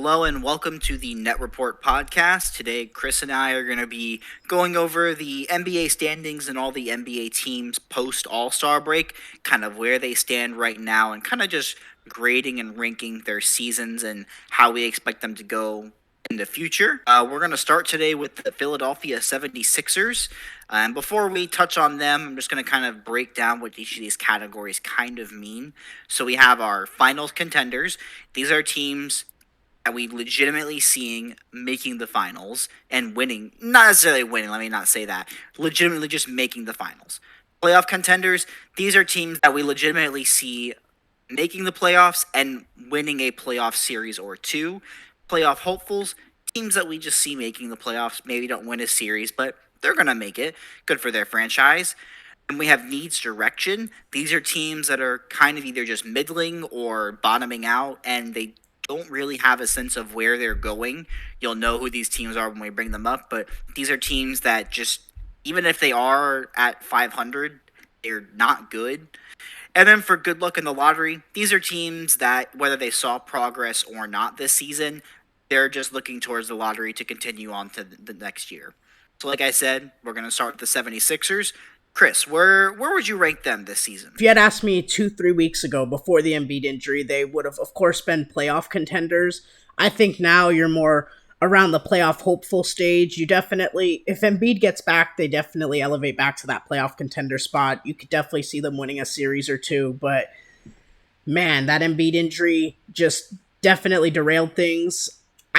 Hello and welcome to the Net Report podcast. Today, Chris and I are going to be going over the NBA standings and all the NBA teams post All-Star break, kind of where they stand right now, and kind of just grading and ranking their seasons and how we expect them to go in the future. We're going to start today with the Philadelphia 76ers. And before we touch on them, I'm just going to kind of break down what each of these categories kind of mean. So we have our finals contenders. These are teams that we legitimately seeing making the finals and winning. Not necessarily winning, let me not say that. Legitimately just making the finals. Playoff contenders, these are teams that we legitimately see making the playoffs and winning a playoff series or two. Playoff hopefuls, teams that we just see making the playoffs, maybe don't win a series, but they're going to make it. Good for their franchise. And we have needs direction. These are teams that are kind of either just middling or bottoming out, and they don't really have a sense of where they're going. You'll know who these teams are when we bring them up, but these are teams that just, even if they are at 500, they're not good. And then for good luck in the lottery, these are teams that, whether they saw progress or not this season, they're just looking towards the lottery to continue on to the next year. So like I said, we're going to start with the 76ers. Chris, where would you rank them this season? If you had asked me 2-3 weeks ago before the Embiid injury, they would have, of course, been playoff contenders. I think now you're more around the playoff hopeful stage. You definitely, if Embiid gets back, they definitely elevate back to that playoff contender spot. You could definitely see them winning a series or two, but man, that Embiid injury just definitely derailed things.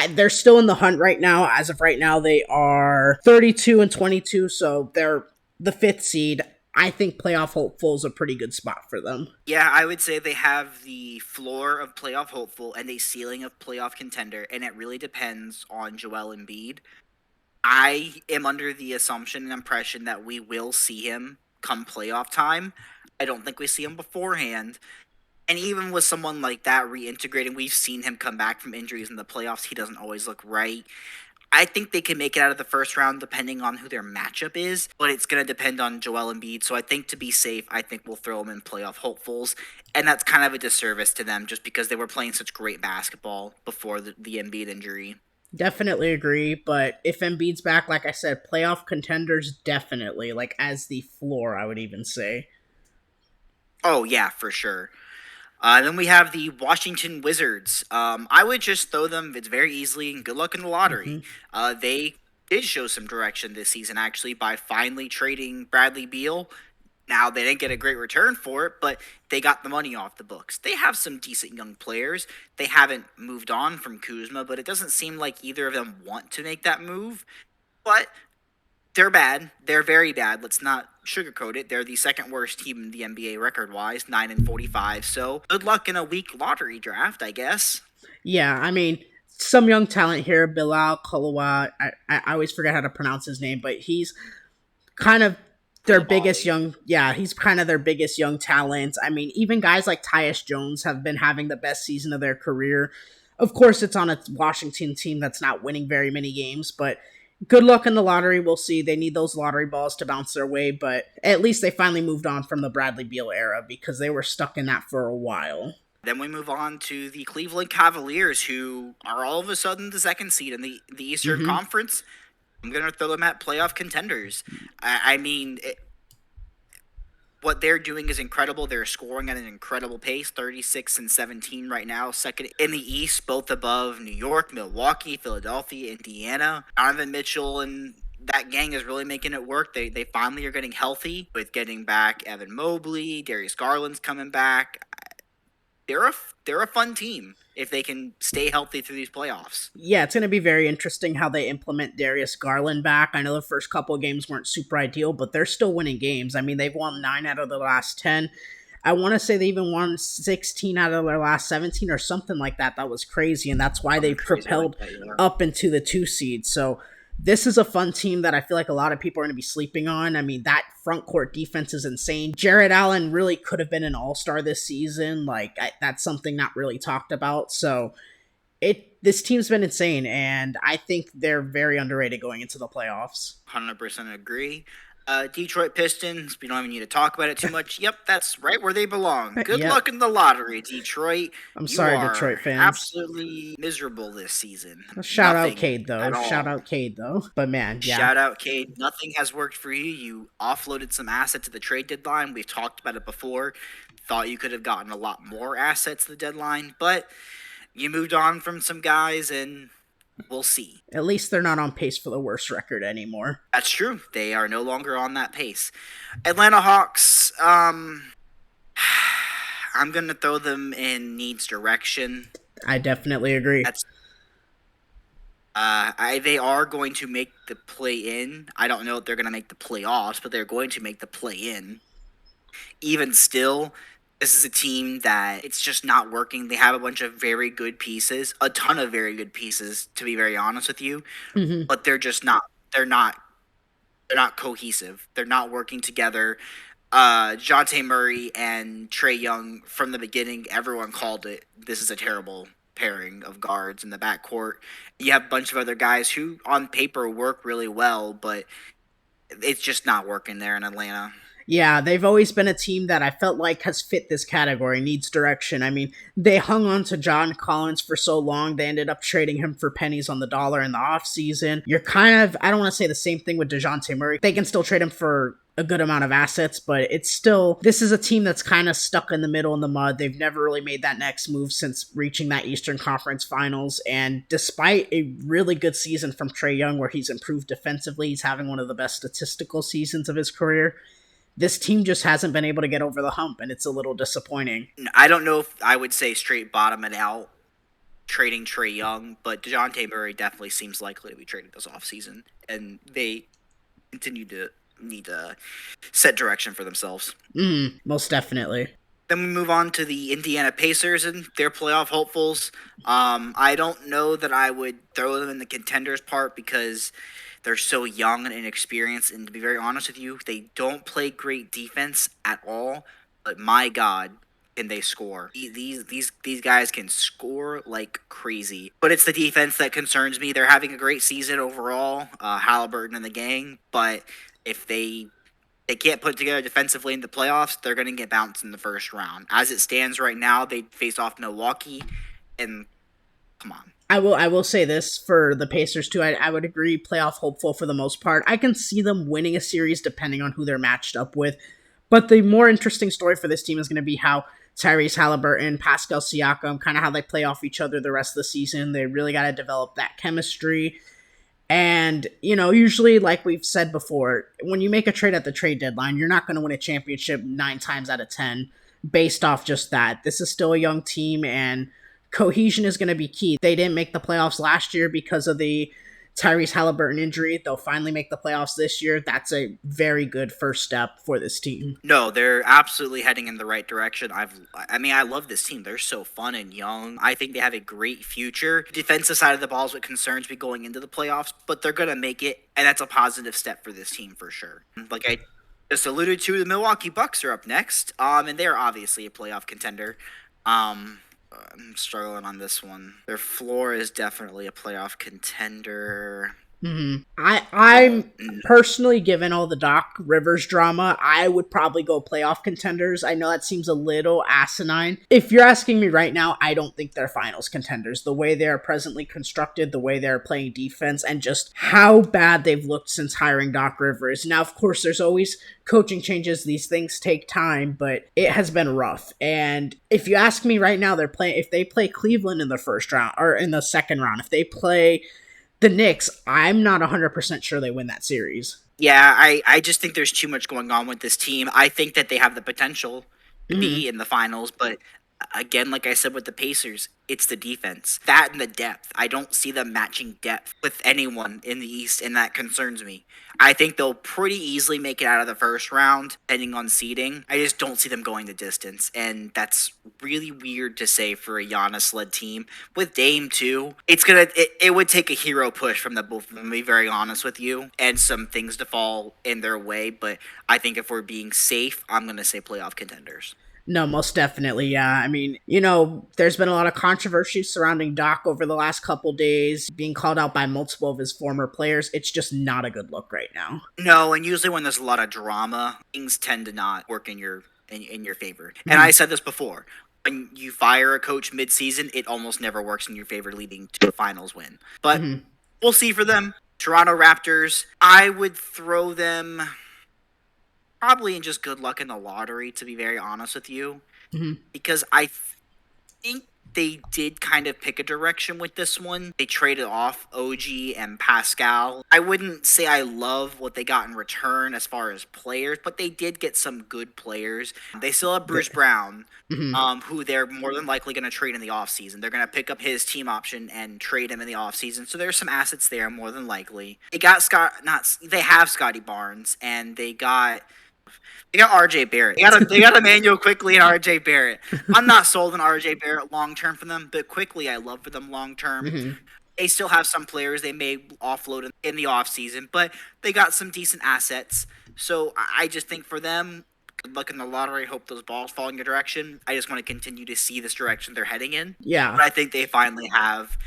They're still in the hunt right now. As of right now, they are 32-22, so they're the fifth seed. I think playoff hopeful is a pretty good spot for them. Yeah, I would say they have the floor of playoff hopeful and a ceiling of playoff contender, and it really depends on Joel Embiid. I am under the assumption and impression that we will see him come playoff time. I don't think we see him beforehand. And even with someone like that reintegrating, we've seen him come back from injuries in the playoffs. He doesn't always look right. I think they can make it out of the first round depending on who their matchup is, but it's going to depend on Joel Embiid. So I think to be safe, I think we'll throw them in playoff hopefuls. And that's kind of a disservice to them just because they were playing such great basketball before the Embiid injury. Definitely agree, but if Embiid's back, like I said, playoff contenders definitely, like as the floor, I would even say. Oh, yeah, for sure. Then we have the Washington Wizards. I would just throw them, it's very easily, and good luck in the lottery. They did show some direction this season, actually, by finally trading Bradley Beal. Now, they didn't get a great return for it, but they got the money off the books. They have some decent young players. They haven't moved on from Kuzma, but it doesn't seem like either of them want to make that move. But they're bad. They're very bad. Let's not sugarcoat it. They're the second worst team in the NBA record-wise, 9-45. So good luck in a weak lottery draft, I guess. Yeah, I mean, some young talent here, Bilal Kolowa. I always forget how to pronounce his name, but he's kind of their biggest young. Yeah, he's kind of their biggest young talent. I mean, even guys like Tyus Jones have been having the best season of their career. Of course, it's on a Washington team that's not winning very many games, but good luck in the lottery. We'll see. They need those lottery balls to bounce their way, but at least they finally moved on from the Bradley Beal era because they were stuck in that for a while. Then we move on to the Cleveland Cavaliers, who are all of a sudden the second seed in the Eastern Conference. I'm going to throw them at playoff contenders. I mean, what they're doing is incredible. They're scoring at an incredible pace, 36-17 right now. Second in the East, both above New York, Milwaukee, Philadelphia, Indiana. Donovan Mitchell and that gang is really making it work. They finally are getting healthy with getting back Evan Mobley, Darius Garland's coming back. They're a fun team if they can stay healthy through these playoffs. Yeah, it's going to be very interesting how they implement Darius Garland back. I know the first couple of games weren't super ideal, but they're still winning games. I mean, they've won 9 out of the last 10. I want to say they even won 16 out of their last 17 or something like that. That was crazy, and that's why they propelled up into the 2 seed. So this is a fun team that I feel like a lot of people are going to be sleeping on. I mean, that front court defense is insane. Jarrett Allen really could have been an all-star this season. That's something not really talked about. So this team's been insane, and I think they're very underrated going into the playoffs. 100% agree. Detroit Pistons. We don't even need to talk about it too much. Yep, that's right where they belong. Good Yep. luck in the lottery, Detroit. I'm You sorry, are Detroit fans. absolutely miserable this season. Shout out Nothing Cade though. at Shout all. out Cade though. But man, yeah. Shout out, Cade. Nothing has worked for you. You offloaded some assets at the trade deadline. We've talked about it before. Thought you could have gotten a lot more assets at the deadline, but you moved on from some guys, and we'll see. At least they're not on pace for the worst record anymore. That's true. They are no longer on that pace. Atlanta Hawks. I'm gonna throw them in needs direction. I definitely agree. That's they are going to make the play in. I don't know if they're going to make the playoffs, but they're going to make the play in. Even still, this is a team that it's just not working. They have a bunch of very good pieces, a ton of very good pieces, to be very honest with you, Hmm. but they're just not. They're not. They're not cohesive. They're not working together. Jonte Murray and Trey Young, from the beginning, everyone called it. This is a terrible pairing of guards in the backcourt. You have a bunch of other guys who, on paper, work really well, but it's just not working there in Atlanta. Yeah, they've always been a team that I felt like has fit this category, needs direction. I mean, they hung on to John Collins for so long, they ended up trading him for pennies on the dollar in the offseason. You're kind of, I don't want to say the same thing with DeJounte Murray. They can still trade him for a good amount of assets, but it's still, this is a team that's kind of stuck in the middle in the mud. They've never really made that next move since reaching that Eastern Conference Finals. And despite a really good season from Trey Young, where he's improved defensively, he's having one of the best statistical seasons of his career, this team just hasn't been able to get over the hump, and it's a little disappointing. I don't know if I would say straight bottom it out trading Trey Young, but DeJounte Murray definitely seems likely to be traded this offseason, and they continue to need to set direction for themselves. Most definitely. Then we move on to the Indiana Pacers and their playoff hopefuls. I don't know that I would throw them in the contenders part because they're so young and inexperienced. And to be very honest with you, they don't play great defense at all. But my God, can they score? These guys can score like crazy. But it's the defense that concerns me. They're having a great season overall, Halliburton and the gang. But if they can't put together defensively in the playoffs, they're going to get bounced in the first round. As it stands right now, they face off Milwaukee, and come on. I will say this for the Pacers too. I would agree, playoff hopeful for the most part. I can see them winning a series depending on who they're matched up with. But the more interesting story for this team is going to be how Tyrese Halliburton, Pascal Siakam, kind of how they play off each other the rest of the season. They really got to develop that chemistry. And, usually, like we've said before, when you make a trade at the trade deadline, you're not going to win a championship 9 times out of 10 based off just that. This is still a young team, and cohesion is going to be key. They didn't make the playoffs last year because of the Tyrese Halliburton injury. They'll finally make the playoffs this year. That's a very good first step for this team. No, they're absolutely heading in the right direction. I love this team. They're so fun and young. I think they have a great future. Defensive side of the ball is what concerns me going into the playoffs, but they're gonna make it, and that's a positive step for this team for sure. Like I just alluded to, the Milwaukee Bucks are up next, and they're obviously a playoff contender. I'm struggling on this one. Their floor is definitely a playoff contender. I'm personally, given all the Doc Rivers drama, I would probably go playoff contenders. I know that seems a little asinine. If you're asking me right now, I don't think they're finals contenders. The way they are presently constructed, the way they're playing defense, and just how bad they've looked since hiring Doc Rivers. Now, of course, there's always coaching changes. These things take time, but it has been rough. And if you ask me right now, if they play Cleveland in the first round or in the second round, if they play the Knicks, I'm not 100% sure they win that series. Yeah, I just think there's too much going on with this team. I think that they have the potential to be in the finals, but again, like I said with the Pacers, it's the defense. That and the depth. I don't see them matching depth with anyone in the East, and that concerns me. I think they'll pretty easily make it out of the first round, depending on seeding. I just don't see them going the distance, and that's really weird to say for a Giannis-led team. With Dame, too, it would take a hero push from the both of them, to be very honest with you, and some things to fall in their way, but I think if we're being safe, I'm going to say playoff contenders. No, most definitely, yeah. I mean, there's been a lot of controversy surrounding Doc over the last couple days, being called out by multiple of his former players. It's just not a good look right now. No, and usually when there's a lot of drama, things tend to not work in your favor. And I Mhm, said this before. When you fire a coach mid-season, it almost never works in your favor, leading to a finals win. But mhm, we'll see for them. Toronto Raptors, I would throw them probably in just good luck in the lottery, to be very honest with you, mhm. because I think they did kind of pick a direction with this one. They traded off OG and Pascal. I wouldn't say I love what they got in return as far as players, but they did get some good players. They still have Bruce The- Brown, mhm. who they're more than likely going to trade in the offseason. They're going to pick up his team option and trade him in the offseason. So there's some assets there more than likely. They got they have Scotty Barnes, and they got RJ Barrett. They got Emmanuel quickly and RJ Barrett. I'm not sold on RJ Barrett long term for them, but quickly I love for them long term. Mhm. They still have some players they may offload in the offseason, but they got some decent assets. So I just think for them, good luck in the lottery. Hope those balls fall in your direction. I just want to continue to see this direction they're heading in. Yeah. But I think they finally have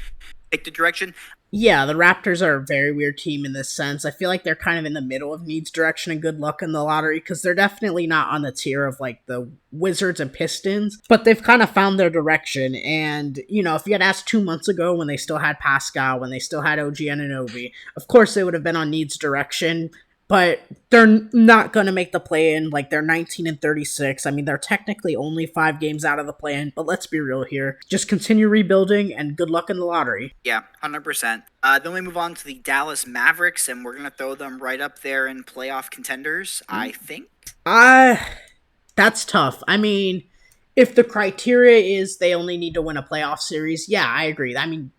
picked a direction. Yeah, the Raptors are a very weird team in this sense. I feel like they're kind of in the middle of needs direction and good luck in the lottery because they're definitely not on the tier of like the Wizards and Pistons, but they've kind of found their direction. And, if you had asked 2 months ago when they still had Pascal, when they still had OG Anunoby, of course they would have been on needs direction, but they're not going to make the play in. Like, they're 19 and 36. I mean, they're technically only 5 games out of the play in, but let's be real here. Just continue rebuilding and good luck in the lottery. Yeah, 100%. Then we move on to the Dallas Mavericks, and we're going to throw them right up there in playoff contenders, I think. Uh, that's tough. I mean, if the criteria is they only need to win a playoff series, yeah, I agree. I mean,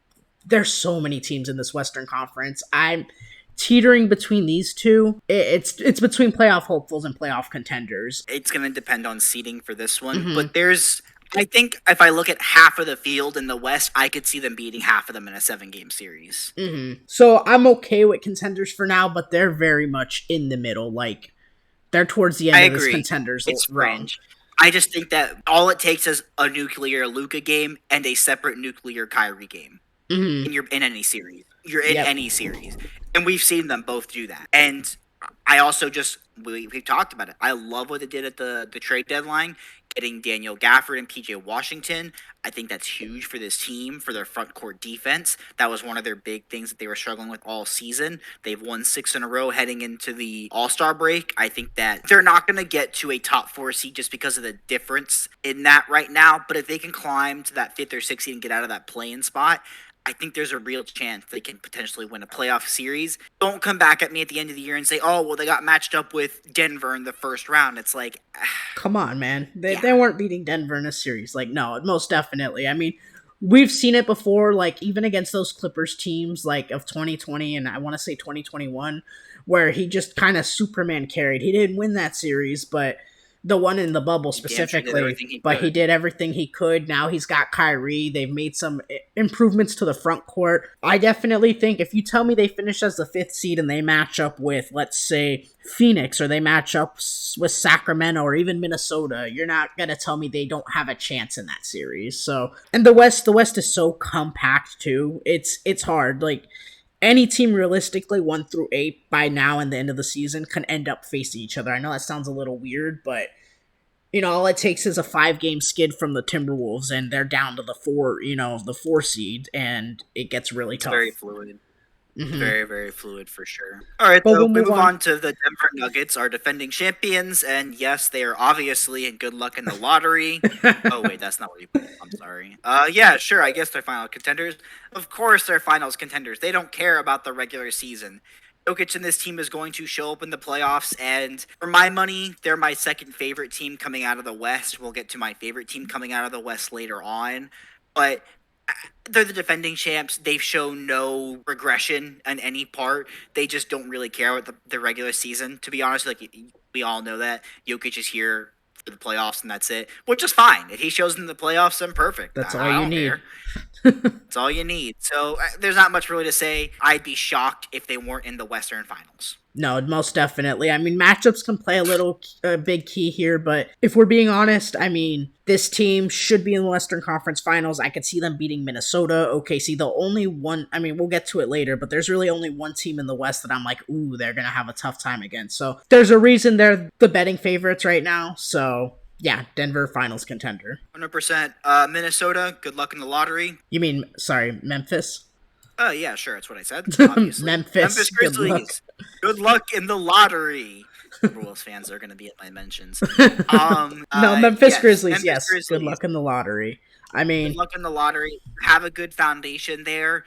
there's so many teams in this Western Conference. I'm teetering between these two. It's between playoff hopefuls and playoff contenders. It's going to depend on seeding for this one, Hmm. but I think if I look at half of the field in the West, I could see them beating half of them in a 7-game series. So I'm okay with contenders for now, but they're very much in the middle. Like, they're towards the I end of this agree. contenders It's run. fringe. I just think that all it takes is a nuclear Luka game and a separate nuclear Kyrie game. Hmm. You're in any series. You're in Yep. any series. And we've seen them both do that. And I also we've talked about it. I love what they did at the trade deadline, getting Daniel Gafford and PJ Washington. I think that's huge for this team, for their front court defense. That was one of their big things that they were struggling with all season. They've won 6 in a row heading into the All-Star break. I think that they're not going to get to a top 4 seed just because of the difference in that right now. But if they can climb to that 5th or 6th seed and get out of that play-in spot, I think there's a real chance they can potentially win a playoff series. Don't come back at me at the end of the year and say, oh, well, they got matched up with Denver in the first round. It's like, Come on, man. They, yeah, they weren't beating Denver in a series. Like, no, most definitely. I mean, we've seen it before, like, even against those Clippers teams, like, of 2020 and I want to say 2021, where he just kind of Superman carried. He didn't win that series, but the one in the bubble he damn sure did specifically, everything he but he could. did everything he could. Now he's got Kyrie. They've made some improvements to the front court. I definitely think if you tell me they finish as the 5th seed and they match up with, let's say, Phoenix, or they match up with Sacramento or even Minnesota, you're not going to tell me they don't have a chance in that series. So, and the West is so compact too. It's hard. Like, any team realistically 1 through 8 by now and the end of the season can end up facing each other. I know that sounds a little weird, but all it takes is a 5-game skid from the Timberwolves and they're down to the 4 seed, and it gets really It's tough. very fluid. Hmm. Very, very fluid for sure. All right, But so we'll we move move on. on to the Denver Nuggets, our defending champions, and yes, they are obviously in good luck in the lottery. Oh wait, that's not what you put. I'm sorry. Yeah, sure. I guess they're final contenders. Of course, they're finals contenders. They don't care about the regular season. Jokic and this team is going to show up in the playoffs, and for my money, they're my second favorite team coming out of the West. We'll get to my favorite team coming out of the West later on, but they're the defending champs. They've shown no regression on any part. They just don't really care about the regular season. To be honest, like we all know that Jokic is here for the playoffs and that's it, which is fine. If he shows in the playoffs, then perfect. That's all I you don't need. care. That's all you need. So there's not much really to say. I'd be shocked if they weren't in the Western Finals. No, most definitely. I mean, matchups can play a big key here, but if we're being honest, I mean, this team should be in the Western Conference Finals. I could see them beating Minnesota, OKC. The only one, I mean, we'll get to it later, but there's really only one team in the West that I'm like, ooh, they're going to have a tough time against. So there's a reason they're the betting favorites right now. So yeah, Denver Finals contender. 100%. Minnesota, good luck in the lottery. You mean, sorry, Memphis? Oh, yeah, sure, that's what I said, obviously. Memphis, Memphis good luck. Grizzlies, good luck in the lottery. Timberwolves fans are going to be at my mentions. No, Memphis Yes, Grizzlies, Memphis yes. Good Grizzlies, luck in the lottery. I good mean, luck in the lottery. Have a good foundation there.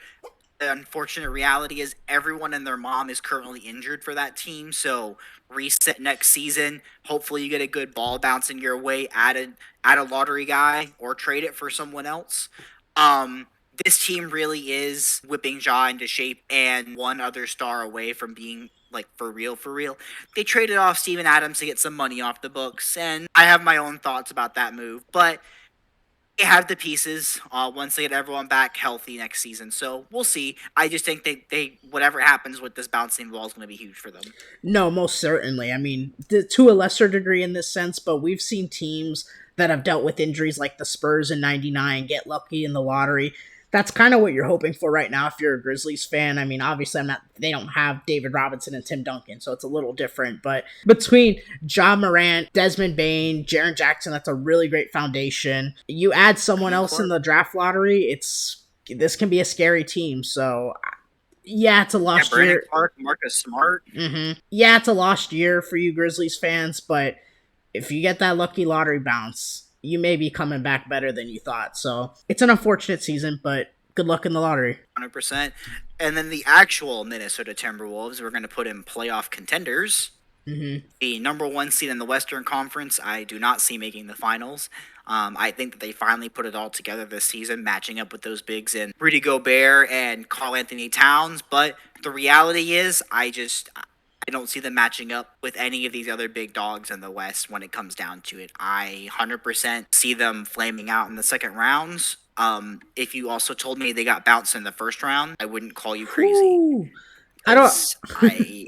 The unfortunate reality is everyone and their mom is currently injured for that team. So reset next season. Hopefully you get a good ball bouncing your way. Add a lottery guy or trade it for someone else. Um, this team really is whipping Jaw into shape and one other star away from being like for real, for real. They traded off Steven Adams to get some money off the books, and I have my own thoughts about that move, but they have the pieces once they get everyone back healthy next season. So we'll see. I just think they whatever happens with this bouncing ball is going to be huge for them. no, most certainly. I mean, to a lesser degree in this sense, but we've seen teams that have dealt with injuries like the Spurs in '99 get lucky in the lottery. That's kind of what you're hoping for right now if you're a Grizzlies fan. I mean, obviously, I'm not. They don't have David Robinson and Tim Duncan, so it's a little different. But between John Morant, Desmond Bain, Jaren Jackson, that's a really great foundation. You add someone else in the draft lottery, this can be a scary team. So yeah, it's a Yeah, lost Brandon year. Clark, Marcus Smart. Yeah, it's a lost year for you Grizzlies fans, but if you get that lucky lottery bounce, you may be coming back better than you thought. So it's an unfortunate season, but good luck in the lottery. 100%. And then the actual Minnesota Timberwolves, we're going to put in playoff contenders. The number one seed in the Western Conference, I do not see making the finals. I think that they finally put it all together this season, matching up with those bigs in Rudy Gobert and Karl Anthony Towns. But the reality is, I don't see them matching up with any of these other big dogs in the West when it comes down to it. I 100% see them flaming out in the second rounds. If you also told me they got bounced in the first round, I wouldn't call you crazy. Ooh, I don't. 'Cause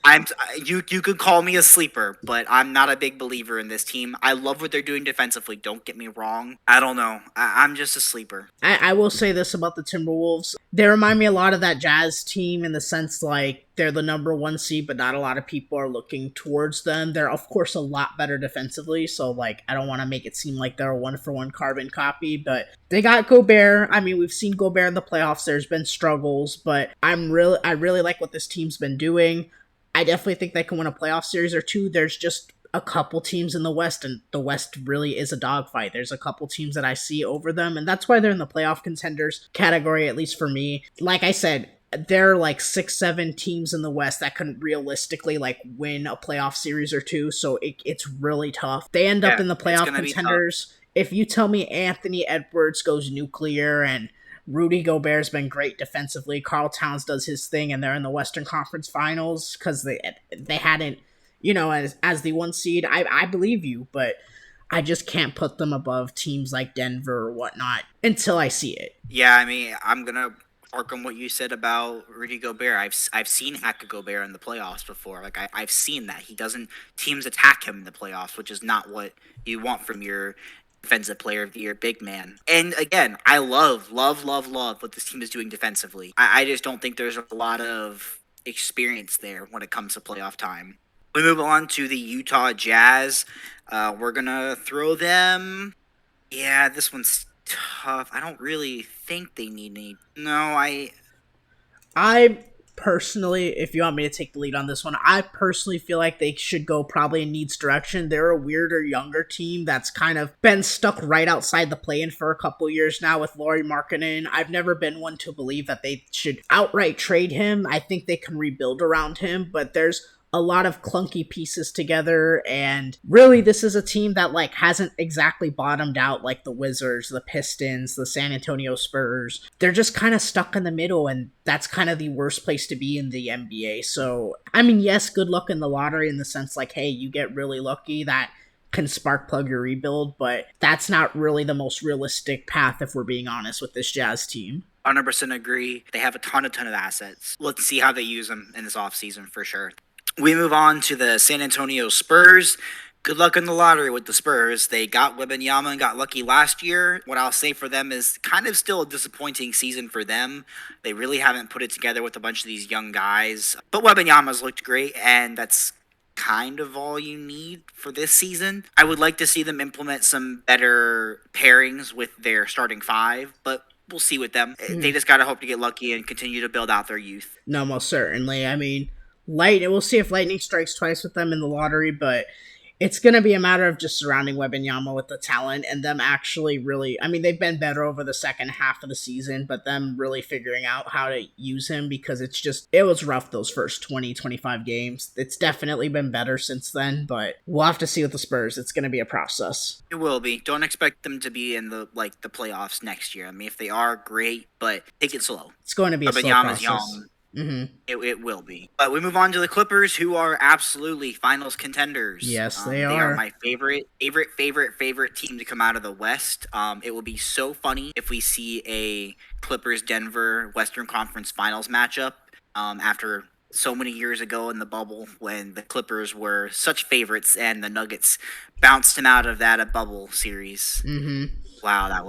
I'm you could call me a sleeper, but I'm not a big believer in this team. I love what they're doing defensively. Don't get me wrong. I don't know. I'm just a sleeper. I will say this about the Timberwolves. They remind me a lot of that Jazz team in the sense like they're the number one seed, but not a lot of people are looking towards them. They're of course a lot better defensively, so like I don't want to make it seem like they're a one for one carbon copy, but they got Gobert. I mean, we've seen Gobert in the playoffs. There's been struggles, but I really like what this team's been doing. I definitely think they can win a playoff series or two. There's just a couple teams in the West, and the West really is a dogfight. There's a couple teams that I see over them, and that's why they're in the playoff contenders category, at least for me. Like I said, there are like 6, 7 teams in the West that can realistically like win a playoff series or two, so it's really tough. They end up in the playoff contenders. If you tell me Anthony Edwards goes nuclear and Rudy Gobert's been great defensively. Karl Towns does his thing, and they're in the Western Conference Finals because they hadn't, as the one seed. I believe you, but I just can't put them above teams like Denver or whatnot until I see it. Yeah, I mean, I'm gonna arc on what you said about Rudy Gobert. I've seen hack a Gobert in the playoffs before. Like I've seen that he doesn't teams attack him in the playoffs, which is not what you want from your defensive player of the year, big man. And again, I love what this team is doing defensively. I just don't think there's a lot of experience there when it comes to playoff time. We move on to the Utah Jazz. We're gonna throw them. Yeah, this one's tough. I don't really think they need any. No, I personally, if you want me to take the lead on this one, I personally feel like they should go probably in Need's direction. They're a weirder, younger team that's kind of been stuck right outside the play-in for a couple years now with Lauri Markkanen. I've never been one to believe that they should outright trade him. I think they can rebuild around him, but there's a lot of clunky pieces together, and really this is a team that like hasn't exactly bottomed out like the Wizards, the Pistons, the San Antonio Spurs. They're just kind of stuck in the middle, and that's kind of the worst place to be in the NBA. So I mean, yes, good luck in the lottery in the sense like, hey, you get really lucky, that can spark plug your rebuild, but that's not really the most realistic path if we're being honest with this Jazz team. 100% agree. They have a ton of assets. Let's see how they use them in this offseason for sure. We move on to the San Antonio Spurs. Good luck in the lottery with the Spurs. They got Wembanyama and got lucky last year. What I'll say for them is kind of still a disappointing season for them. They really haven't put it together with a bunch of these young guys. But Wembanyama's looked great, and that's kind of all you need for this season. I would like to see them implement some better pairings with their starting five, but we'll see with them. They just got to hope to get lucky and continue to build out their youth. No, most certainly. I mean, we'll see if lightning strikes twice with them in the lottery, but it's going to be a matter of just surrounding Wembanyama with the talent and them actually really. I mean, they've been better over the second half of the season, but them really figuring out how to use him because it was rough those first 20, 25 games. It's definitely been better since then, but we'll have to see with the Spurs. It's going to be a process. It will be. Don't expect them to be in the playoffs next year. I mean, if they are, great, but take it slow. It's going to be a slow Wembanyama's process. young. Mm-hmm. It will be. But we move on to the Clippers, who are absolutely finals contenders. Yes, they They are are. my favorite team to come out of the West. It will be so funny if we see a Clippers Denver Western Conference Finals matchup after so many years ago in the bubble when the Clippers were such favorites and the Nuggets bounced them out of that bubble series. Mm-hmm. Wow, that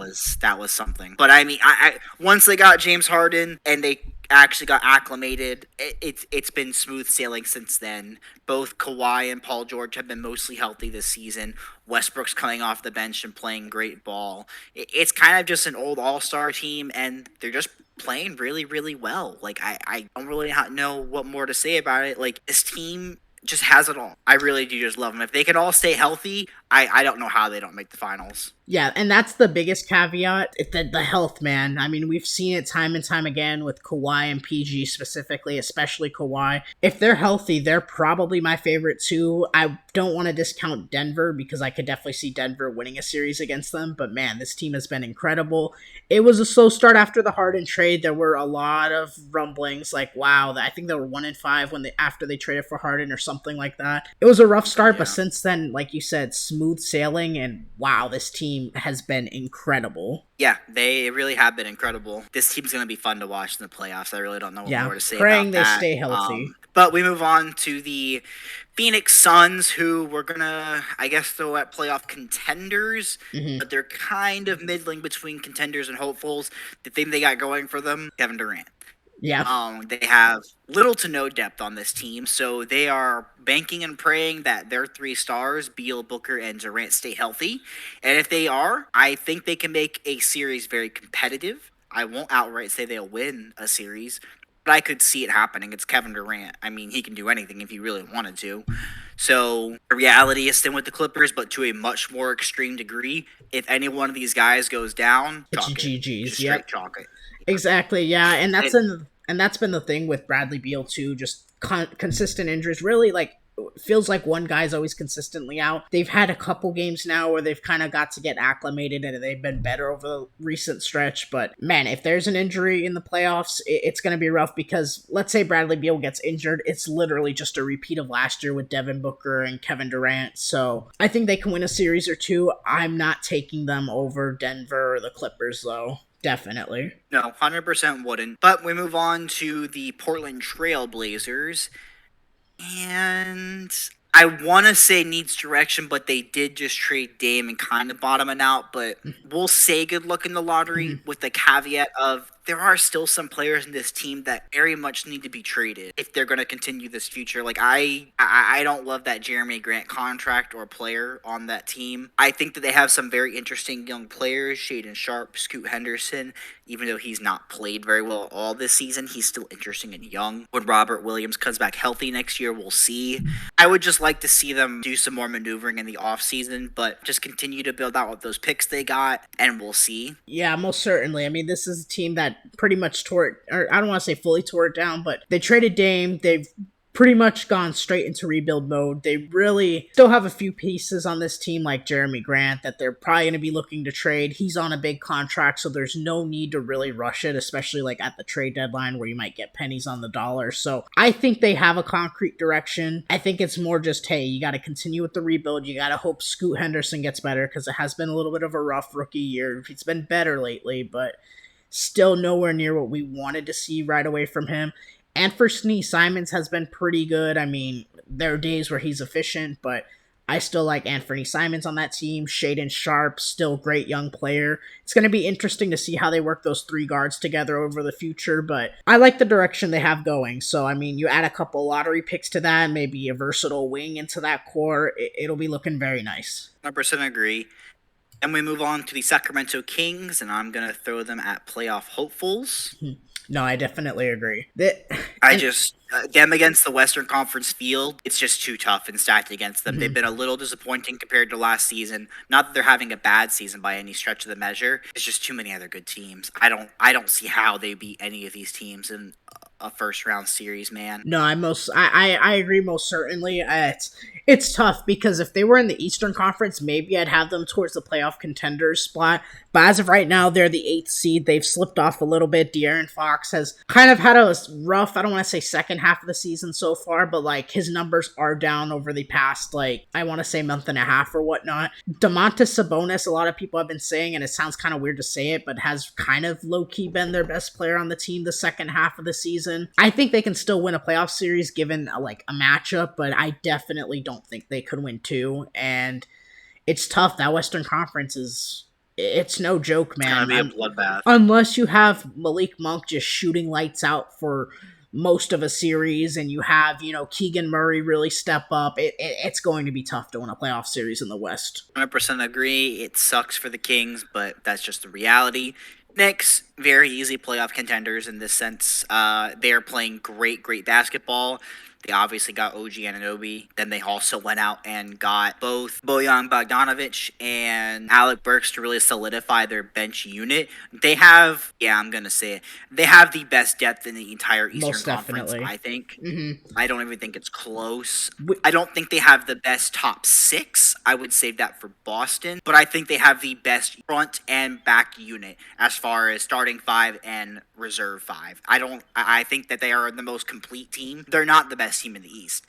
was something. But I mean, I once they got James Harden and they actually got acclimated, it's been smooth sailing since then. Both Kawhi and Paul George have been mostly healthy this season. Westbrook's coming off the bench and playing great ball. It's kind of just an old all-star team, and they're just playing really, really well. Like I don't really know what more to say about it. Like this team just has it all. I really do just love them. If they can all stay healthy, I don't know how they don't make the finals. Yeah, and that's the biggest caveat, the health, man. I mean, we've seen it time and time again with Kawhi and PG specifically, especially Kawhi. If they're healthy, they're probably my favorite too. I don't want to discount Denver because I could definitely see Denver winning a series against them, but man, this team has been incredible. It was a slow start after the Harden trade. There were a lot of rumblings like, wow, I think they were 1-5 after they traded for Harden or something like that. It was a rough start, but since then, like you said, smooth sailing, and wow, this team has been incredible. Yeah, they really have been incredible. This team's going to be fun to watch in the playoffs. I really don't know what more to say praying about they that. stay healthy. But we move on to the Phoenix Suns, who we're going to, I guess, throw at playoff contenders, but they're kind of middling between contenders and hopefuls. The thing they got going for them, Kevin Durant. Yeah. They have little to no depth on this team, so they are banking and praying that their three stars, Beal, Booker, and Durant, stay healthy. And if they are, I think they can make a series very competitive. I won't outright say they'll win a series, but I could see it happening. It's Kevin Durant. I mean, he can do anything if he really wanted to. So the reality is still with the Clippers, but to a much more extreme degree. If any one of these guys goes down, It's chalk it. GG's. Just Yep. straight chalk it. Exactly. Yeah, and that's been the thing with Bradley Beal too. Just consistent injuries. Really, like feels like one guy's always consistently out. They've had a couple games now where they've kind of got to get acclimated and they've been better over the recent stretch. But man, if there's an injury in the playoffs, it's going to be rough because let's say Bradley Beal gets injured. It's literally just a repeat of last year with Devin Booker and Kevin Durant. So I think they can win a series or two. I'm not taking them over Denver or the Clippers though. Definitely. No, 100% wouldn't. But we move on to the Portland Trail Blazers. And I want to say needs direction, but they did just trade Dame and kind of bottoming out. But we'll say good luck in the lottery with the caveat of there are still some players in this team that very much need to be traded if they're going to continue this future. Like I don't love that Jeremy Grant contract or player on that team. I think that they have some very interesting young players, Shaden Sharp, Scoot Henderson. Even though he's not played very well all this season, he's still interesting and young. When Robert Williams comes back healthy next year, we'll see. I would just like to see them do some more maneuvering in the offseason, but just continue to build out with those picks they got, and we'll see. Yeah, most certainly. I mean, this is a team that pretty much tore it, or I don't want to say fully tore it down, but they traded Dame. They've pretty much gone straight into rebuild mode. They really still have a few pieces on this team like Jeremy Grant that they're probably going to be looking to trade. He's on a big contract, so there's no need to really rush it, especially like at the trade deadline where you might get pennies on the dollar. So I think they have a concrete direction. I think it's more just, hey, you got to continue with the rebuild. You got to hope Scoot Henderson gets better because it has been a little bit of a rough rookie year. He's been better lately, but still nowhere near what we wanted to see right away from him. And for Snee, Simons has been pretty good. I mean, there are days where he's efficient, but I still like Anthony Simons on that team. Shaden Sharp, still great young player. It's going to be interesting to see how they work those three guards together over the future, but I like the direction they have going. So, I mean, you add a couple lottery picks to that, maybe a versatile wing into that core, it'll be looking very nice. 100% agree. Then we move on to the Sacramento Kings, and I'm going to throw them at playoff hopefuls. No, I definitely agree. Them against the Western Conference field, it's just too tough and stacked against them. They've been a little disappointing compared to last season. Not that they're having a bad season by any stretch of the measure. It's just too many other good teams. I don't see how they beat any of these teams in a first round series, man. No, I agree most certainly. It's tough because if they were in the Eastern Conference, maybe I'd have them towards the playoff contenders spot. But as of right now, they're the 8th seed. They've slipped off a little bit. De'Aaron Fox has kind of had a rough, I don't want to say second half of the season so far, but like his numbers are down over the past, like, I want to say month and a half or whatnot. Domantas Sabonis, a lot of people have been saying, and it sounds kind of weird to say it, but has kind of low-key been their best player on the team the second half of the season. I think they can still win a playoff series given a matchup, but I definitely don't think they could win two. And it's tough. That Western Conference it's no joke, man. It's gonna be a bloodbath. Unless you have Malik Monk just shooting lights out for most of a series and you have, Keegan Murray really step up, it's going to be tough to win a playoff series in the West. 100% agree. It sucks for the Kings, but that's just the reality. Knicks, very easy playoff contenders in this sense. They are playing great basketball. They obviously got OG Anunoby. Then they also went out and got both Bojan Bogdanovic and Alec Burks to really solidify their bench unit. They have, I'm going to say it, they have the best depth in the entire Eastern Most Conference, definitely. I think. Mm-hmm. I don't even think it's close. I don't think they have the best top six. I would save that for Boston. But I think they have the best front and back unit as far as starting five and reserve five. I think that they are the most complete team. They're not the best team in the East.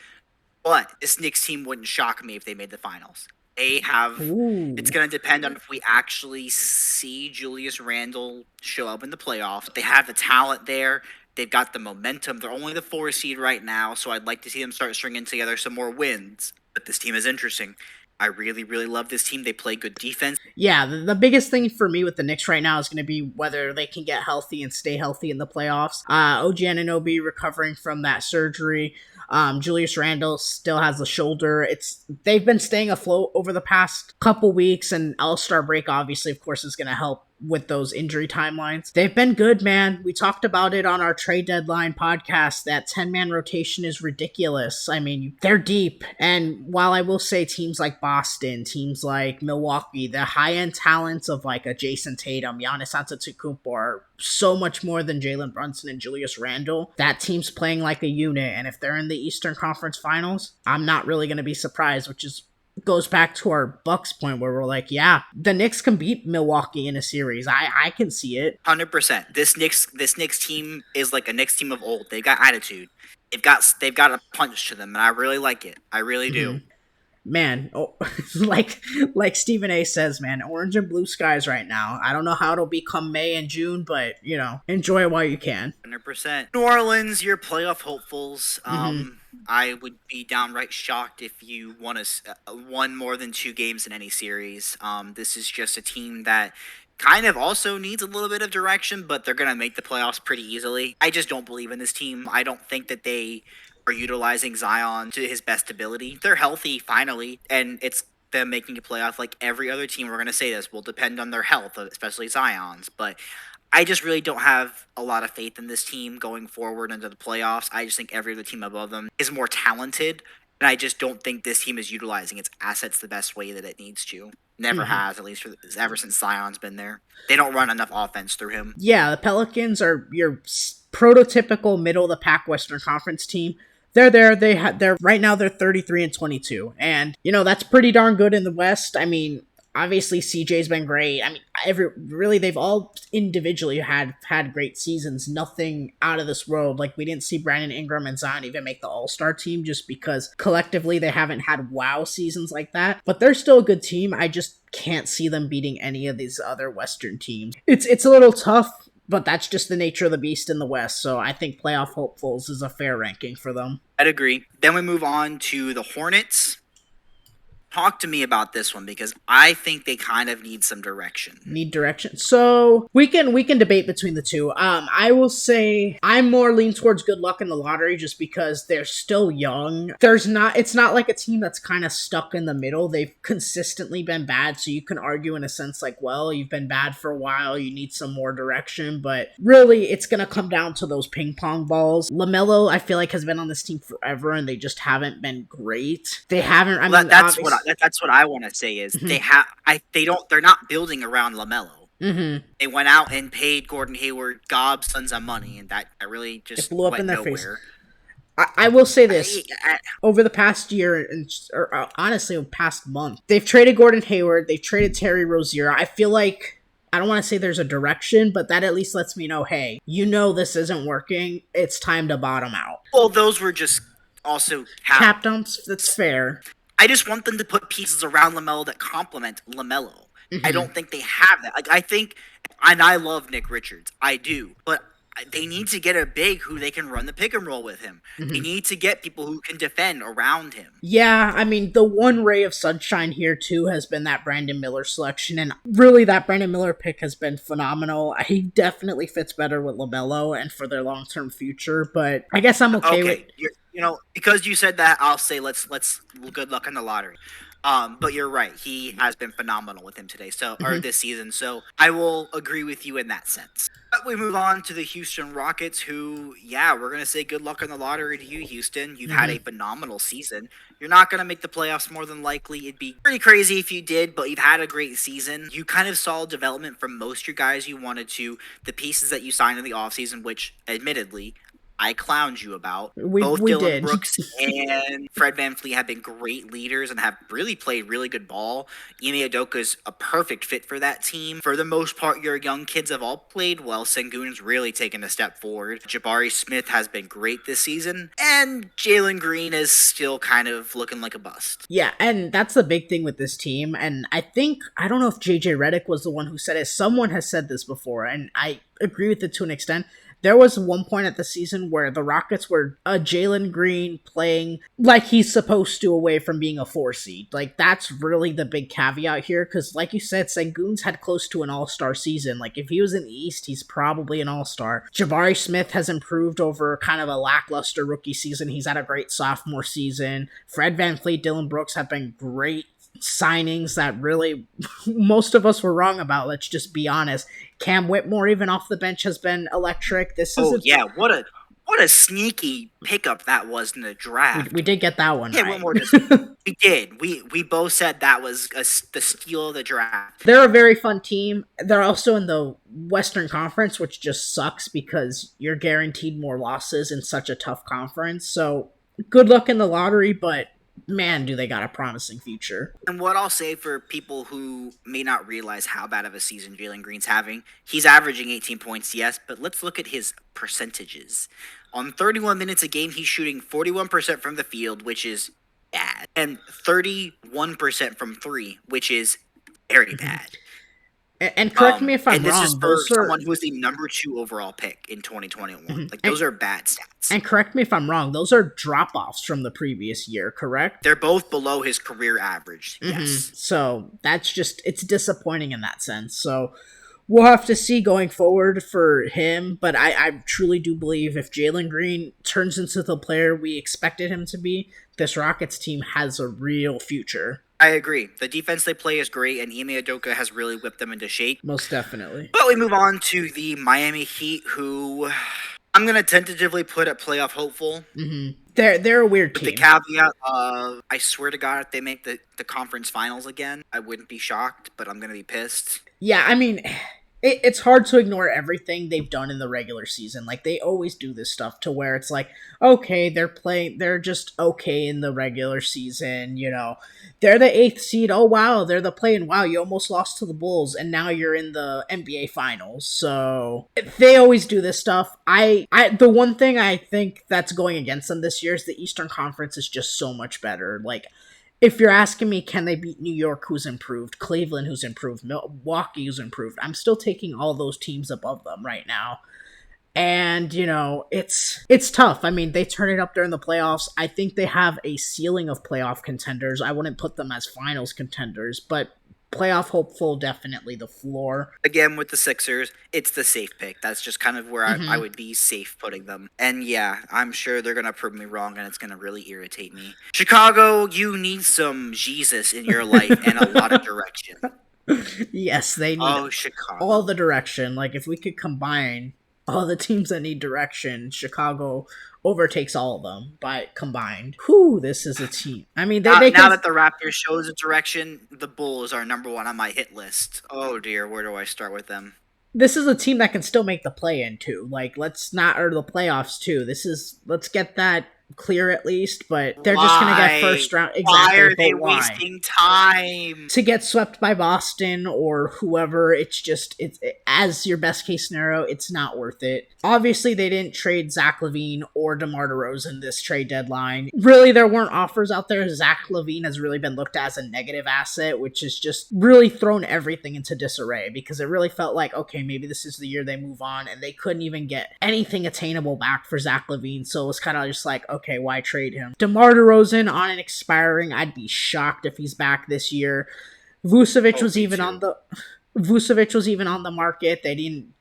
But this Knicks team wouldn't shock me if they made the finals. They have. Ooh. It's going to depend on if we actually see Julius Randle show up in the playoffs. They have the talent there. They've got the momentum. They're only the 4 seed right now, so I'd like to see them start stringing together some more wins. But this team is interesting. I really love this team. They play good defense. Yeah, the biggest thing for me with the Knicks right now is going to be whether they can get healthy and stay healthy in the playoffs. OG Anunoby recovering from that surgery. Julius Randle still has the shoulder. They've been staying afloat over the past couple weeks, and All-Star break obviously, of course, is going to help with those injury timelines. They've been good, man. We talked about it on our trade deadline podcast. That 10-man rotation is ridiculous. I mean, they're deep. And while I will say teams like Boston, teams like Milwaukee, the high-end talents of like a Jason Tatum, Giannis Antetokounmpo are so much more than Jalen Brunson and Julius Randle. That team's playing like a unit. And if they're in the Eastern Conference Finals, I'm not really going to be surprised, which goes back to our Bucks point where we're like, yeah, the Knicks can beat Milwaukee in a series. I can see it. 100%. This Knicks team is like a Knicks team of old. They've got attitude. They've got a punch to them, and I really like it. I really do. Man, like Stephen A says, man, orange and blue skies right now. I don't know how it'll become May and June, but enjoy it while you can. 100%. New Orleans, your playoff hopefuls. I would be downright shocked if you won more than 2 games in any series. This is just a team that kind of also needs a little bit of direction, but they're going to make the playoffs pretty easily. I just don't believe in this team. I don't think that they are utilizing Zion to his best ability. They're healthy, finally, and it's them making a playoff like every other team. We're going to say this will depend on their health, especially Zion's, but I just really don't have a lot of faith in this team going forward into the playoffs. I just think every other team above them is more talented, and I just don't think this team is utilizing its assets the best way that it needs to. Never has, at least ever since Zion's been there. They don't run enough offense through him. Yeah, the Pelicans are your prototypical middle of the pack Western Conference team. They're there. They're right now. They're 33-22, and that's pretty darn good in the West. I mean, obviously CJ's been great. I mean, they've all individually had great seasons. Nothing out of this world. Like, we didn't see Brandon Ingram and Zion even make the All-Star team just because collectively they haven't had wow seasons like that. But they're still a good team. I just can't see them beating any of these other Western teams. It's a little tough but that's just the nature of the beast in the West. So I think playoff hopefuls is a fair ranking for them. I'd agree. Then we move on to the Hornets. Talk to me about this one because I think they kind of need some direction. Need direction. So we can debate between the two. I will say I'm more lean towards good luck in the lottery just because they're still young. It's not like a team that's kind of stuck in the middle. They've consistently been bad, so you can argue in a sense like, well, you've been bad for a while, you need some more direction, but really it's gonna come down to those ping pong balls. LaMelo, I feel like, has been on this team forever and they just haven't been great. They haven't That's what I want to say is they're not building around LaMelo. Mm-hmm. They went out and paid Gordon Hayward gobs tons of money, and that really just blew up went in their nowhere. Face. I will say this. Over the past year, or honestly, past month, they've traded Gordon Hayward, they've traded Terry Rozier. I feel like, I don't want to say there's a direction, but that at least lets me know, hey, this isn't working, it's time to bottom out. Well, those were just also cap dumps, that's fair. I just want them to put pieces around LaMelo that complement LaMelo. Mm-hmm. I don't think they have that. Like, I think, and I love Nick Richards. I do. But they need to get a big who they can run the pick and roll with him. Mm-hmm. They need to get people who can defend around him. Yeah, I mean, the one ray of sunshine here, too, has been that Brandon Miller selection. And really, that Brandon Miller pick has been phenomenal. He definitely fits better with LaMelo and for their long-term future. But I guess I'm okay with... because you said that, I'll say let's good luck in the lottery. But you're right. He has been phenomenal with him today, or this season. So I will agree with you in that sense. But we move on to the Houston Rockets, who, we're going to say good luck in the lottery to you, Houston. You've had a phenomenal season. You're not going to make the playoffs more than likely. It'd be pretty crazy if you did, but you've had a great season. You kind of saw development from most of your guys you wanted to. The pieces that you signed in the offseason, which, admittedly, I clowned you about. Both Dylan Brooks and Fred VanVleet have been great leaders and have really played really good ball. Ime Udoka's a perfect fit for that team. For the most part, your young kids have all played well. Sengun's really taken a step forward. Jabari Smith has been great this season. And Jalen Green is still kind of looking like a bust. Yeah, and that's the big thing with this team. And I don't know if JJ Redick was the one who said it. Someone has said this before, and I agree with it to an extent. There was one point at the season where the Rockets were Jalen Green playing like he's supposed to away from being a 4 seed. Like, that's really the big caveat here, because like you said, Sengun's had close to an all-star season. Like, if he was in the East, he's probably an all-star. Jabari Smith has improved over kind of a lackluster rookie season. He's had a great sophomore season. Fred VanVleet, Dylan Brooks have been great signings that really most of us were wrong about. Let's just be honest. Cam Whitmore, even off the bench, has been electric. What a sneaky pickup that was in the draft. We did get that one. Yeah, right. Whitmore we did. We both said that was the steal of the draft. They're a very fun team. They're also in the Western Conference, which just sucks because you're guaranteed more losses in such a tough conference. So good luck in the lottery, but man, do they got a promising future. And what I'll say for people who may not realize how bad of a season Jalen Green's having, he's averaging 18 points, yes, but let's look at his percentages. On 31 minutes a game, he's shooting 41% from the field, which is bad, and 31% from 3, which is very bad. And correct me if I'm wrong. And this is for someone who was the number 2 overall pick in 2021. Those are bad stats. And correct me if I'm wrong. Those are drop-offs from the previous year, correct? They're both below his career average, yes. So that's it's disappointing in that sense. So we'll have to see going forward for him. But I truly do believe if Jalen Green turns into the player we expected him to be, this Rockets team has a real future. I agree. The defense they play is great, and Ime Udoka has really whipped them into shape. Most definitely. But we move on to the Miami Heat, who I'm going to tentatively put at playoff hopeful. They're a weird team. With the caveat of, I swear to God, if they make the conference finals again, I wouldn't be shocked, but I'm going to be pissed. Yeah, I mean, it's hard to ignore everything they've done in the regular season. Like, they always do this stuff to where it's like, okay, they're just okay in the regular season, They're the 8th seed. Oh, wow, they're the play-in. Wow, you almost lost to the Bulls, and now you're in the NBA Finals. So, they always do this stuff. The one thing I think that's going against them this year is the Eastern Conference is just so much better. Like, If you're asking me, can they beat New York, who's improved, Cleveland, who's improved, Milwaukee, who's improved, I'm still taking all those teams above them right now. And it's tough. I mean, they turn it up during the playoffs. I think they have a ceiling of playoff contenders. I wouldn't put them as finals contenders, but playoff hopeful, definitely the floor. Again, with the Sixers, it's the safe pick. That's just kind of where I Mm-hmm. would be safe putting them. And yeah, I'm sure they're going to prove me wrong, and it's going to really irritate me. Chicago, you need some Jesus in your life and a lot of direction. Yes, they need Oh, all Chicago. the direction. Like, if we could combine all the teams that need direction, Chicago overtakes all of them by combined. Whew, this is a team. I mean, they Now can. that the Raptors shows a direction, the Bulls are number one on my hit list. Oh dear, where do I start with them? This is a team that can still make the play in too. Like, let's not, or the playoffs too. Let's get that clear at least, but they're just gonna get Why? first round. Why Exactly, are but they why? wasting time? To get swept by Boston or whoever, as your best case scenario, it's not worth it. Obviously, they didn't trade Zach LaVine or DeMar DeRozan this trade deadline. Really, there weren't offers out there. Zach LaVine has really been looked at as a negative asset, which has just really thrown everything into disarray because it really felt like, okay, maybe this is the year they move on, and they couldn't even get anything attainable back for Zach LaVine. So it was kind of just like, okay, why trade him? DeMar DeRozan on an expiring, I'd be shocked if he's back this year. Vucevic Oh, was me even too. on the Vucevic was even on the market. They didn't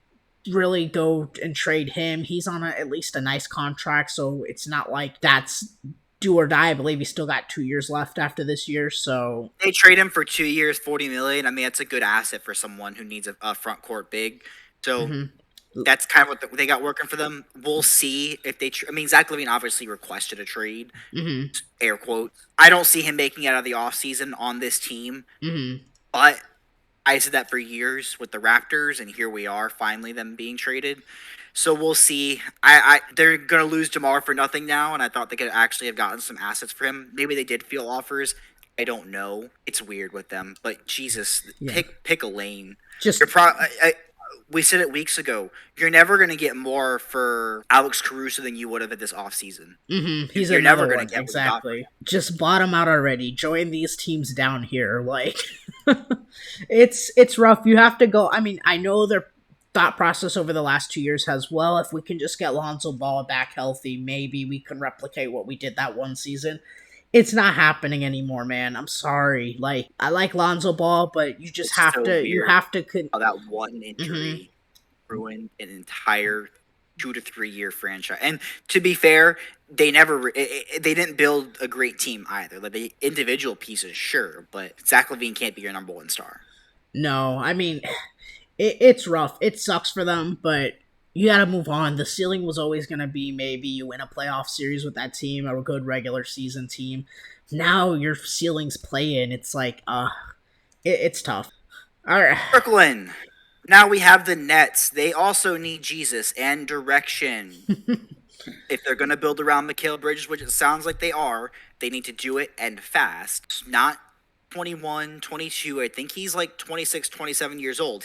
really go and trade him. He's on at least a nice contract, so it's not like that's do or die. I believe he's still got 2 years left after this year. So They trade him for 2 years, 40 million. I mean, that's a good asset for someone who needs a front court big. So mhm. that's kind of what they got working for them. We'll see if they. I mean, Zach LaVine obviously requested a trade, Mhm. air quotes. I don't see him making it out of the offseason on this team, Mhm. but I said that for years with the Raptors, and here we are, finally them being traded. So we'll see. They're gonna lose Jamar for nothing now, and I thought they could actually have gotten some assets for him. Maybe they did feel offers. I don't know. It's weird with them, but Jesus, Yeah. pick a lane. Just You're we said it weeks ago. You're never gonna get more for Alex Caruso than you would have at this offseason. he's You're never another gonna one. get what you got for Exactly. Just bottom out already. Join these teams down here. Like it's rough. You have to go. I mean, I know their thought process over the last 2 years has, well, if we can just get Lonzo Ball back healthy, maybe we can replicate what we did that one season. It's not happening anymore, man. I'm sorry. Like, I like Lonzo Ball, but It's so you weird have to how that one mm-hmm. injury ruined an entire 2 to 3 year franchise. And to be fair, they never they didn't build a great team either. Like the individual pieces, sure, but Zach LaVine can't be your number one star. No, I mean, it's rough. It sucks for them, but you got to move on. The ceiling was always going to be maybe you win a playoff series with that team or a good regular season team. Now your ceiling's play in. It's like, it's tough. All right. Brooklyn. Now we have the Nets. They also need Jesus and direction. If they're going to build around Mikal Bridges, which it sounds like they are, they need to do it and fast. Not 21, 22. I think he's like 26, 27 years old.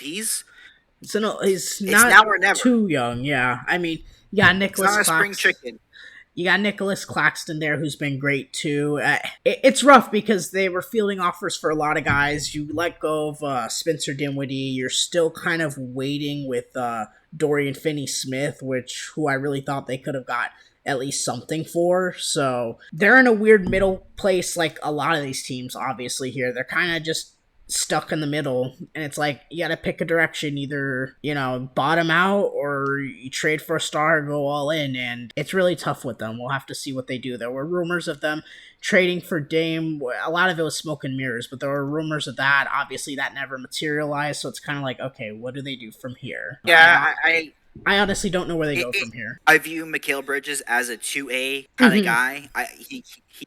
So no, he's It's not now or never. too young. Yeah, I mean, you got It's Nicholas not a spring Clax. chicken. You got Nicholas Claxton there, who's been great too. It's rough because they were fielding offers for a lot of guys. You let go of Spencer Dinwiddie. You're still kind of waiting with Dorian Finney-Smith, who I really thought they could have got at least something for. So they're in a weird middle place, like a lot of these teams. Obviously, here they're kind of just stuck in the middle, and it's like you got to pick a direction, either bottom out or you trade for a star or go all in, and it's really tough with them. We'll have to see what they do. There were rumors of them trading for Dame. A lot of it was smoke and mirrors, but there were rumors of that. Obviously that never materialized, so it's kind of like, okay, what do they do from here? Yeah, I honestly don't know where they it, go it, from here. I view Mikal Bridges as a 2A kind of Hmm. guy. He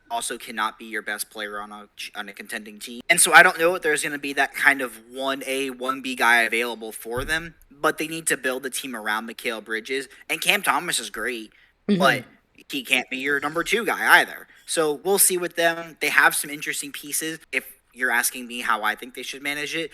also cannot be your best player on a contending team. And so I don't know if there's going to be that kind of 1A, 1B guy available for them, but they need to build a team around Mikal Bridges. And Cam Thomas is great, Hmm. but he can't be your number 2 guy either. So we'll see with them. They have some interesting pieces. If you're asking me how I think they should manage it,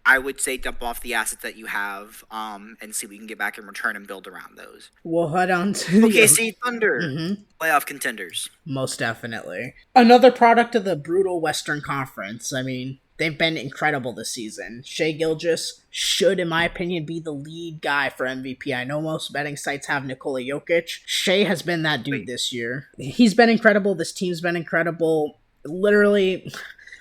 I would say dump off the assets that you have, and see if we can get back in return and build around those. We'll head on to the. OKC Thunder, Mhm. playoff contenders. Most definitely. Another product of the brutal Western Conference. I mean, they've been incredible this season. Shea Gilgeous should, in my opinion, be the lead guy for MVP. I know most betting sites have Nikola Jokic. Shea has been that dude Wait, this year. He's been incredible. This team's been incredible. Literally,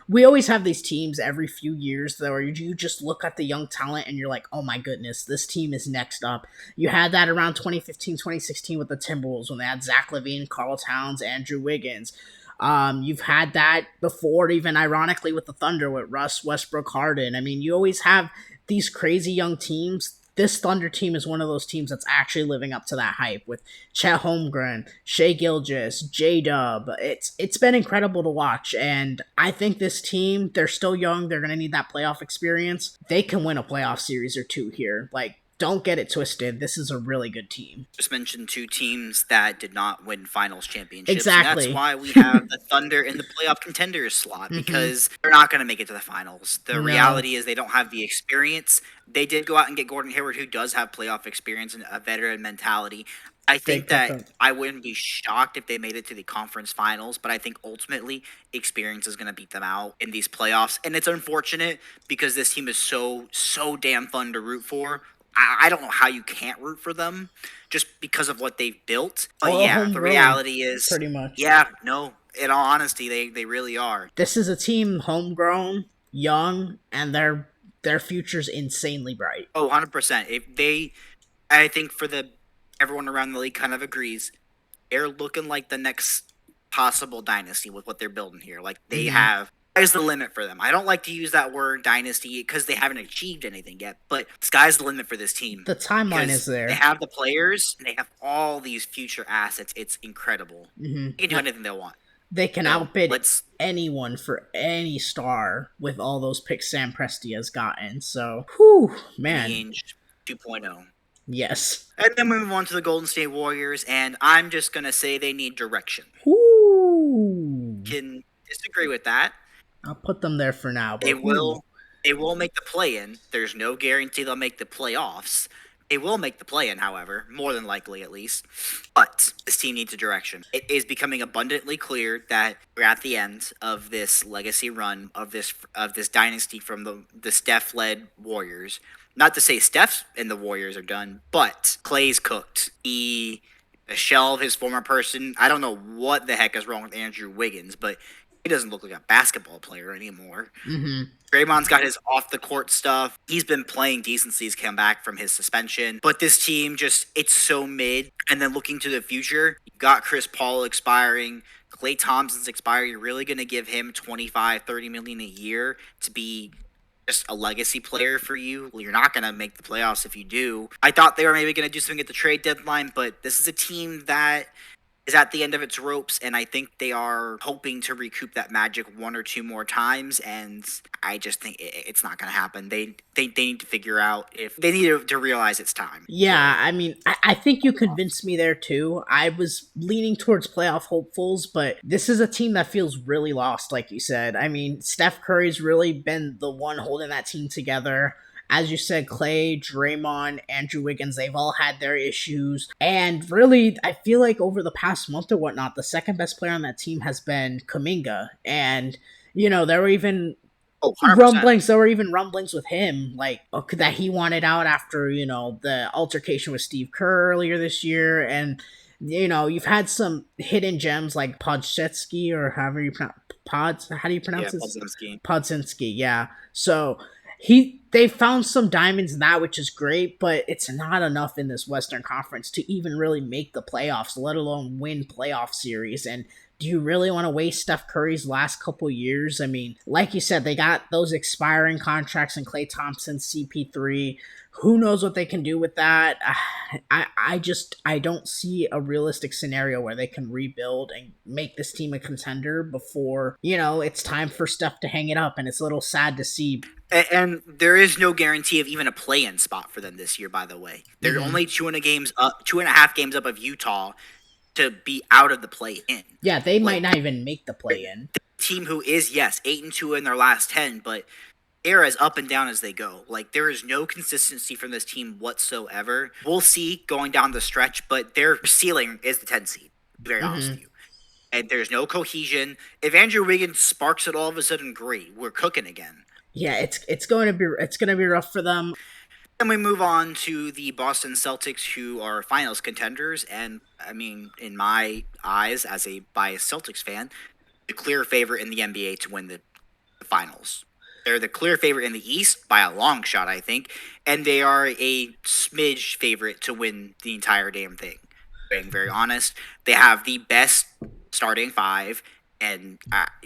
we always have these teams every few years though, where you just look at the young talent and you're like, oh my goodness, this team is next up. You had that around 2015, 2016 with the Timberwolves when they had Zach LaVine, Karl Towns, Andrew Wiggins. You've had that before, even ironically, with the Thunder with Russ, Westbrook, Harden. I mean, you always have these crazy young teams. This Thunder team is one of those teams that's actually living up to that hype with Chet Holmgren, Shea Gilgeous, J Dub. It's been incredible to watch, and I think this team, they're still young. They're gonna need that playoff experience. They can win a playoff series or two here. Like, don't get it twisted. This is a really good team. just mentioned two teams that did not win finals championships. Exactly. And that's why we have the Thunder in the playoff contenders slot, because they're not going to make it to the finals. The reality is they don't have the experience. They did go out and get Gordon Hayward, who does have playoff experience and a veteran mentality. I think that I wouldn't be shocked if they made it to the conference finals, but I think ultimately experience is going to beat them out in these playoffs. And it's unfortunate because this team is so damn fun to root for. I don't know how you can't root for them just because of what they've built. But yeah, the reality is pretty much. Yeah, no, in all honesty, they really are. This is a team homegrown, young, and their future's insanely bright. Oh, 100%. If they I think for the everyone around the league kind of agrees, they're looking like the next possible dynasty with what they're building here. Like they have sky's the limit for them. I don't like to use that word dynasty because they haven't achieved anything yet, but sky's the limit for this team. The timeline is there. They have the players, and they have all these future assets. It's incredible. They can do anything they want. They can outbid anyone for any star with all those picks Sam Presti has gotten. So, whew, man. Change 2.0. Yes. And then we move on to the Golden State Warriors, and I'm just going to say they need direction. Ooh. Can disagree with that. I'll put them there for now. But They will make the play-in. There's no guarantee they'll make the playoffs. They will make the play-in, however, more than likely at least. But this team needs a direction. It is becoming abundantly clear that we're at the end of this legacy run of this dynasty from the Steph-led Warriors. Not to say Steph and the Warriors are done, but Clay's cooked. He a shell of his former person. I don't know what the heck is wrong with Andrew Wiggins, but he doesn't look like a basketball player anymore. Draymond's got his off-the-court stuff. He's been playing decent since he's come back from his suspension. But this team it's so mid. And then looking to the future, you've got Chris Paul expiring. Klay Thompson's expiring. You're really going to give him $25-30 million a year to be just a legacy player for you? Well, you're not going to make the playoffs if you do. I thought they were maybe going to do something at the trade deadline, but this is a team that is at the end of its ropes, and I think they are hoping to recoup that magic one or two more times, and I just think it's not going to happen. They need to figure out if they need to realize it's time. Yeah, I mean, I think you convinced me there too. I was leaning towards playoff hopefuls, but this is a team that feels really lost, like you said. I mean, Steph Curry's really been the one holding that team together. As you said, Clay, Draymond, Andrew Wiggins, they've all had their issues. And really, I feel like over the past month or whatnot, the second best player on that team has been Kuminga. And, there were even rumblings with him, like, that he wanted out after, the altercation with Steve Kerr earlier this year. And, you've had some hidden gems like Podsetsky, or however you pronounce how do you pronounce this? Podzinski, yeah. So they found some diamonds in that, which is great, but it's not enough in this Western Conference to even really make the playoffs, let alone win playoff series. And do you really want to waste Steph Curry's last couple years? I mean, like you said, they got those expiring contracts in Klay Thompson, CP3. Who knows what they can do with that? I don't see a realistic scenario where they can rebuild and make this team a contender before, it's time for Steph to hang it up. And it's a little sad to see. And there is no guarantee of even a play-in spot for them this year, by the way. They're only 2.5 games up of Utah to be out of the play-in. Yeah, they might not even make the play-in. The team who is, yes, 8-2 in their last 10, but They're as up and down as they go. Like, there is no consistency from this team whatsoever. We'll see going down the stretch, but their ceiling is the 10 seed, to be very honest with Hmm. you. And there's no cohesion. If Andrew Wiggins sparks it all of a sudden, great. We're cooking again. Yeah, it's going to be rough for them. Then we move on to the Boston Celtics, who are finals contenders. And I mean, in my eyes, as a biased Celtics fan, the clear favorite in the NBA to win the finals. They're the clear favorite in the East by a long shot, I think, and they are a smidge favorite to win the entire damn thing. Being very honest, they have the best starting five, and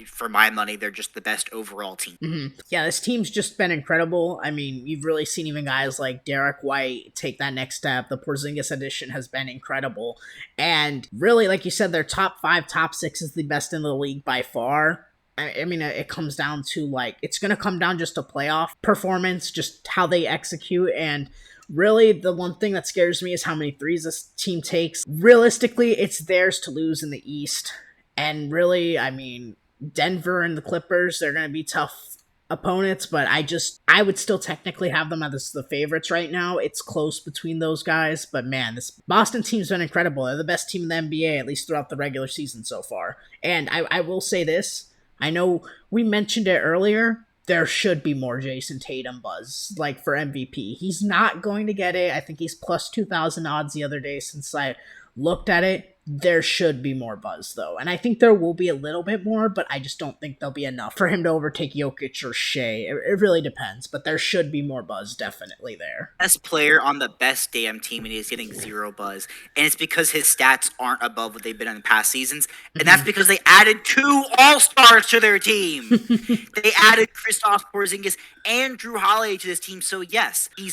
for my money, they're just the best overall team. Yeah, this team's just been incredible. I mean, you've really seen even guys like Derek White take that next step. The Porzingis addition has been incredible. And really, like you said, their top five, top six is the best in the league by far. I mean, it comes down to like, it's going to come down just to playoff performance, just how they execute. And really, the one thing that scares me is how many threes this team takes. Realistically, it's theirs to lose in the East. And really, I mean, Denver and the Clippers, they're going to be tough opponents, but I would still technically have them as the favorites right now. It's close between those guys, but man, this Boston team's been incredible. They're the best team in the NBA, at least throughout the regular season so far. And I will say this, I know we mentioned it earlier, there should be more Jason Tatum buzz, like for MVP. He's not going to get it. I think he's plus 2,000 odds the other day since I looked at it. There should be more buzz, though. And I think there will be a little bit more, but I just don't think there'll be enough for him to overtake Jokic or Shea. It really depends, but there should be more buzz definitely there. Best player on the best damn team, and he's getting zero buzz. And it's because his stats aren't above what they've been in past seasons. And that's because they added 2 All-Stars to their team. They added Kristaps Porzingis and Drew Holiday to this team. So yes, the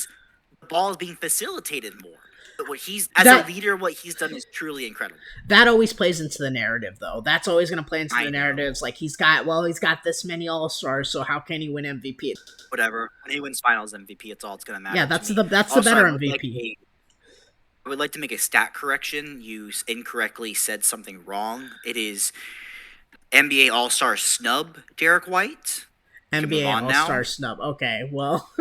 ball is being facilitated more. But what he's as That a leader, what he's done is truly incredible. that always plays into the narrative, though. That's always going to play into I the know. narratives. Like he's got this many All Stars, so how can he win MVP? Whatever. When he wins Finals MVP, it's all it's going to matter. Yeah, to that's me. the Also, better I would like MVP. I would like to make a stat correction. You incorrectly said something wrong. It is NBA All Star snub Derek White. We can move NBA on All now. Star snub. Okay, well,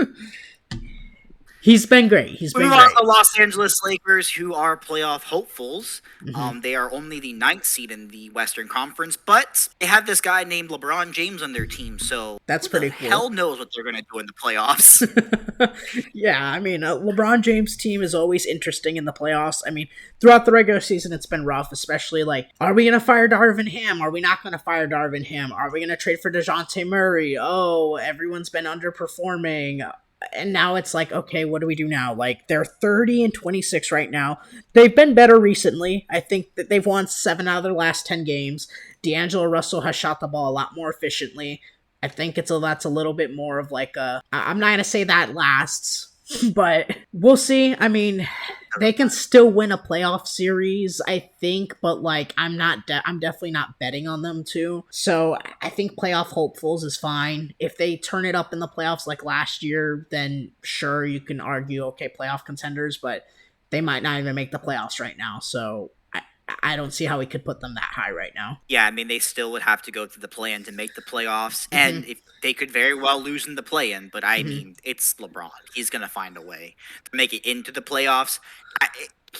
he's been great. He's We been move on great. to the Los Angeles Lakers, who are playoff hopefuls. Mhm. They are only the 9th seed in the Western Conference, but they have this guy named LeBron James on their team, so That's who pretty the cool. hell knows what they're going to do in the playoffs. Yeah, I mean, LeBron James' team is always interesting in the playoffs. I mean, throughout the regular season, it's been rough, especially like, are we going to fire Darvin Ham? Are we not going to fire Darvin Ham? Are we going to trade for DeJounte Murray? Oh, everyone's been underperforming. And now it's like, okay, what do we do now? Like, they're 30 and 26 right now. They've been better recently. I think that they've won 7 out of their last 10 games. D'Angelo Russell has shot the ball a lot more efficiently. I think that's a little bit more of like I'm not gonna say that lasts, but we'll see. I mean, they can still win a playoff series, I think, but like I'm definitely not betting on them to. So I think playoff hopefuls is fine. If they turn it up in the playoffs like last year, then sure you can argue okay playoff contenders, but they might not even make the playoffs right now. So I don't see how we could put them that high right now. Yeah, I mean, they still would have to go through the play-in to make the playoffs, Mm-hmm. and if they could very well lose in the play-in, but I Mm-hmm. mean, it's LeBron. He's going to find a way to make it into the playoffs.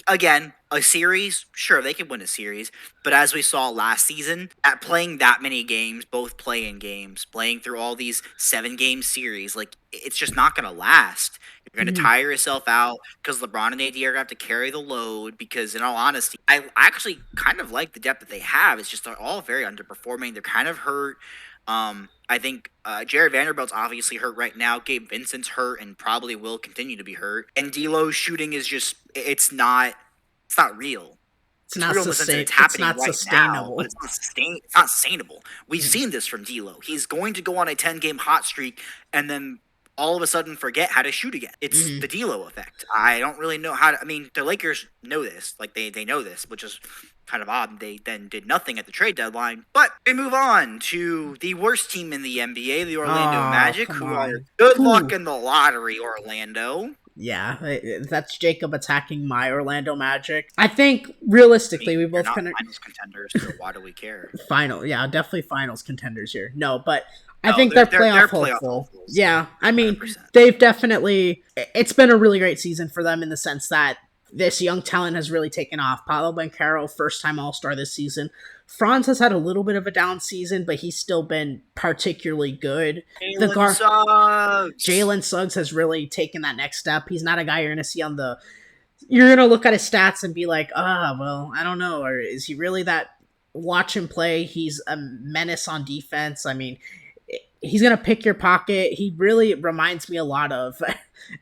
Again, a series, sure, they could win a series, but as we saw last season, at playing that many games, both play-in games, playing through all these 7-game series, like, it's just not going to last. You're going to Mhm. tire yourself out because LeBron and AD are going to have to carry the load. Because, in all honesty, I actually kind of like the depth that they have. It's just they're all very underperforming. They're kind of hurt. I think Jared Vanderbilt's obviously hurt right now. Gabe Vincent's hurt and probably will continue to be hurt. And D'Lo's shooting is just it's not real. It's not Real in the sense that it's it's happening not right now, sustainable. but it's not sustainable. We've seen this from D'Lo. He's going to go on a 10-game hot streak and then all of a sudden forget how to shoot again. It's Mhm. the D'Lo effect. I don't really know how to. I mean, the Lakers know this. Like they know this, which is kind of odd. They then did nothing at the trade deadline. But we move on to the worst team in the NBA, the Orlando Oh, Magic, come who on. are good luck Who? in the lottery. Orlando. Yeah, that's Jacob attacking my Orlando Magic. I think I realistically, mean, we they're both not kind of finals contenders, so why do we care? final. Yeah, definitely finals contenders here. No, but I No, think they're they're playoff playoff hopeful. hopefuls, Yeah, I hundred mean, percent. they've definitely. It's been a really great season for them in the sense that this young talent has really taken off. Paolo Banchero, first time All Star this season. Franz has had a little bit of a down season, but he's still been particularly good. The Jalen Gar Suggs. Jalen Suggs has really taken that next step. He's not a guy you're going to see on the. You're going to look at his stats and be like, well, I don't know. Or is he really that? Watch him play. He's a menace on defense. I mean, he's going to pick your pocket. He really reminds me a lot of.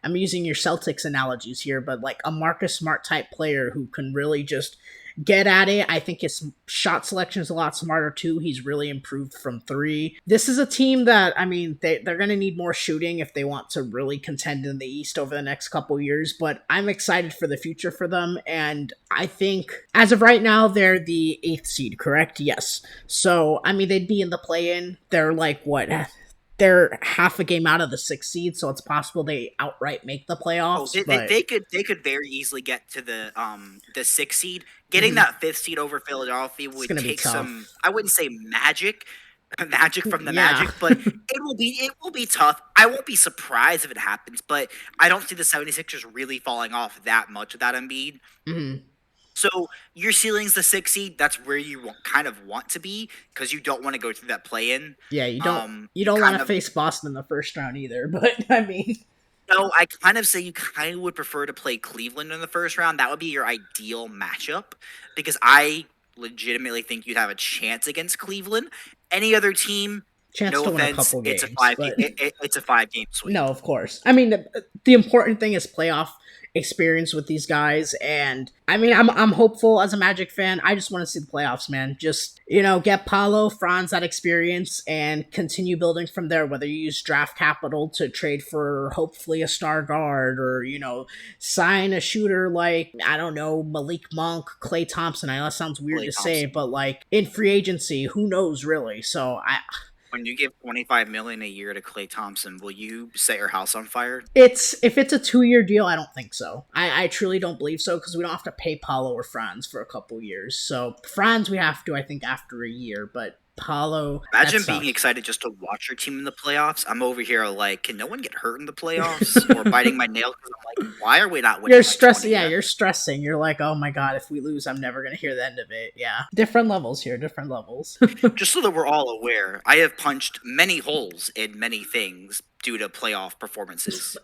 I'm using your Celtics analogies here, but like a Marcus Smart type player who can really just get at it. I think his shot selection is a lot smarter too. He's really improved from three. This is a team that, I mean, they're going to need more shooting if they want to really contend in the East over the next couple years, but I'm excited for the future for them. And I think as of right now, they're the eighth seed, correct? Yes. So, I mean, they'd be in the play in. They're like, what? They're half a game out of the sixth seed, so it's possible they outright make the Oh, playoffs. But they could very easily get to the sixth seed. Getting mhm, that fifth seed over Philadelphia it's would gonna be take some. tough. I wouldn't say magic, magic from the Yeah. Magic, but it will be tough. I won't be surprised if it happens, but I don't see the 76ers really falling off that much without Embiid. Mhm. So your ceiling's the sixth seed. That's where you kind of want to be because you don't want to go through that play in. Yeah, you You don't want kind to of face Boston in the first round either, but I mean, No, I kind of say you kind of would prefer to play Cleveland in the first round. That would be your ideal matchup because I legitimately think you'd have a chance against Cleveland. Any other team, chance no to win a offense, couple it's a games, but it's a 5 game no, sweep. of course. I mean, the important thing is playoff experience with these guys, and I mean, I'm hopeful as a Magic fan. I just want to see the playoffs, man. Just get Paolo, Franz that experience, and continue building from there. Whether you use draft capital to trade for hopefully a star guard, or sign a shooter like I don't know Malik Monk, Clay Thompson. I know that sounds weird Clay to say, Thompson. but like in free agency, who knows really? So When you give 25 million a year to Clay Thompson, will you set your house on fire? It's if it's a 2 year deal, I don't think so. I truly don't believe so because we don't have to pay Paulo or Franz for a couple years. So Franz we have to, I think, after a year, but Paulo that Imagine being sucks. excited just to watch your team in the playoffs. I'm over here like, can no one get hurt in the playoffs? Or biting my nails because I'm like, why are we not You're winning by stressing, 20 yeah, yet? you're stressing. You're like, oh my god, if we lose, I'm never gonna hear the end of it. Yeah. Different levels here, different levels. Just so that we're all aware, I have punched many holes in many things due to playoff performances.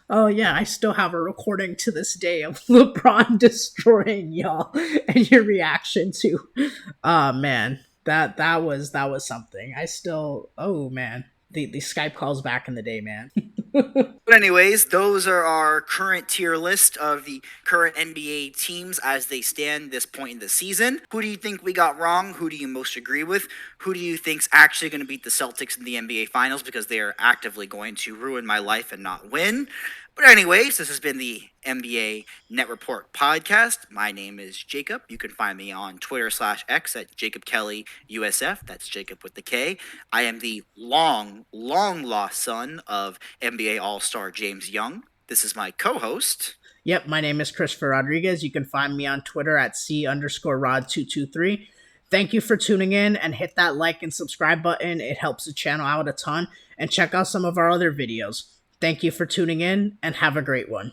Oh yeah, I still have a recording to this day of LeBron destroying y'all and your reaction to oh man. That was something. I still oh man. The Skype calls back in the day, man. But anyways, those are our current tier list of the current NBA teams as they stand this point in the season. Who do you think we got wrong? Who do you most agree with? Who do you think's actually going to beat the Celtics in the NBA Finals because they are actively going to ruin my life and not win? But anyways, this has been the NBA Net Report podcast. My name is Jacob. You can find me on Twitter/X at Jacob Kelly USF. That's Jacob with the K. I am the long, long lost son of NBA All Star James Young. This is my co-host. Yep, my name is Christopher Rodriguez. You can find me on Twitter at C_Rod223. Thank you for tuning in and hit that like and subscribe button. It helps the channel out a ton. And check out some of our other videos. Thank you for tuning in and have a great one.